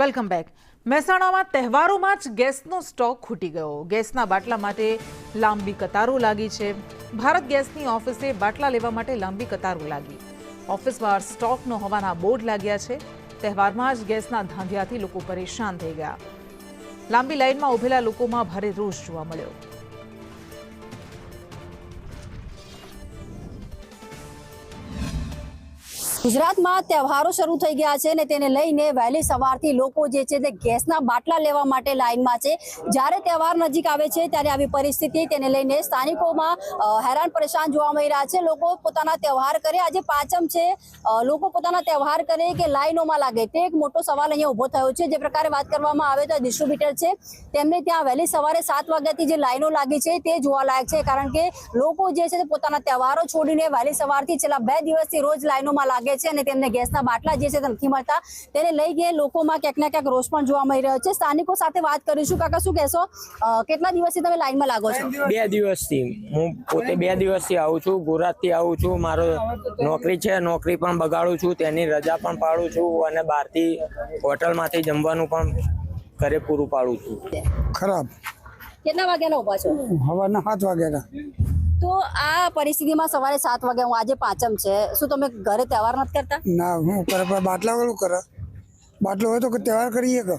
Welcome back. મહેસાણામાં તહેવારોમાં જ ગેસનો સ્ટોક ખૂટી ગયો। ગેસના બાટલા માટે લાંબી કતારો લાગી છે। ભારત ગેસની ઓફિસે બાટલા લેવા માટે લાંબી કતારો લાગી। ઓફિસ બહાર સ્ટોક ન હોવાના બોર્ડ લાગ્યા છે। તહેવારમાં જ ગેસના ધાંધિયાથી લોકો પરેશાન થઈ ગયા। લાંબી લાઈનમાં ઉભેલા લોકોમાં ભારે રોષ જોવા મળ્યો। ગુજરાતમાં તહેવારો શરૂ થઈ ગયા છે ને તેને લઈને વહેલી સવારથી લોકો જે છે તે ગેસના બાટલા લેવા માટે લાઈનમાં છે। જ્યારે તહેવાર નજીક આવે છે ત્યારે આવી પરિસ્થિતિ તેને લઈને સ્થાનિકોમાં હેરાન પરેશાન જોવા મળી રહ્યા છે। લોકો પોતાના તહેવાર કરે, આજે પાંચમ છે, લોકો પોતાના તહેવાર કરે કે લાઈનોમાં લાગે તે એક મોટો સવાલ અહીંયા ઊભો થયો છે। જે પ્રકારે વાત કરવામાં આવે તો ડિસ્ટ્રીબ્યુટર છે તેમને ત્યાં વહેલી સવારે 7 વાગ્યાથી જે લાઈનો લાગી છે તે જોવાલાયક છે, કારણ કે લોકો જે છે તે પોતાના તહેવારો છોડીને વહેલી સવારથી છેલ્લા 2 દિવસથી રોજ લાઈનોમાં લાગે છે અને તેમને ગેસના બાટલા જે છે તે નથી મળતા। તેને લઈને લોકોમાં ક્યાંક ને ક્યાંક રોષ પણ જોવા મળી રહ્યો છે। સ્થાનિકો સાથે વાત કરીશું। કાકા, શું કહેશો, કેટલા દિવસથી તમે લાઈનમાં લાગો છો? 2 દિવસથી હું પોતે 2 દિવસથી આવું છું। ગુજરાતથી આવું છું। મારો નોકરી છે, નોકરી પણ બગાડું છું, તેની રજા પણ પાડું છું અને બહારથી હોટલમાંથી જમવાનું પણ ઘરે પૂરું પાડું છું। ખરાબ। કેટલા વાગ્યાના ઉભા છો? સવારના 7 વાગ્યાના। તો આ પરિસ્થિતિમાં સવારે 7 વાગ્યા, હું આજે પાંચમ છે, શું તમે ઘરે તહેવાર નથી કરતા? ના, હું કરે પણ બાટલા વાળું કરે। બાટલો હોય તો તહેવાર કરીએ કે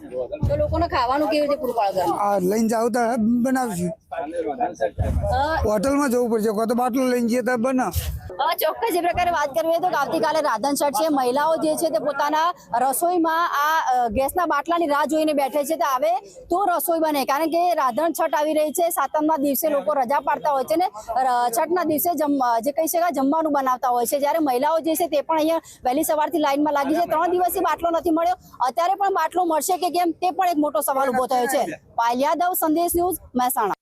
તો લોકોને ખાવાનું કેવી રીતે પૂરું પાડો? આ લઈને જાવ તો બનાવશું। હોટલમાં જવું પડશે, કોઈ તો બાટલો લઈને જઈએ તો બનાવ। ચોક્કસ જે પ્રકારે વાત કરવી તો આવતીકાલે રાધન છઠ છે। મહિલાઓ જે છે તે પોતાના રસોઈમાં આ ગેસના બાટલાની રાહ જોઈને બેઠે છે તે આવે તો રસોઈ બને, કારણ કે રાધન છઠ આવી રહી છે। સાતમના દિવસે લોકો રજા પાડતા હોય છે ને છઠના દિવસે જે કહી શકાય જમવાનું બનાવતા હોય છે। જ્યારે મહિલાઓ જે છે તે પણ અહીંયા વહેલી સવારથી લાઈનમાં લાગી છે। 3 દિવસથી બાટલો નથી મળ્યો, અત્યારે પણ બાટલો મળશે કે કેમ તે પણ એક મોટો સવાલ ઉભો થયો છે। પાયલ યાદવ, સંદેશ ન્યૂઝ, મહેસાણા।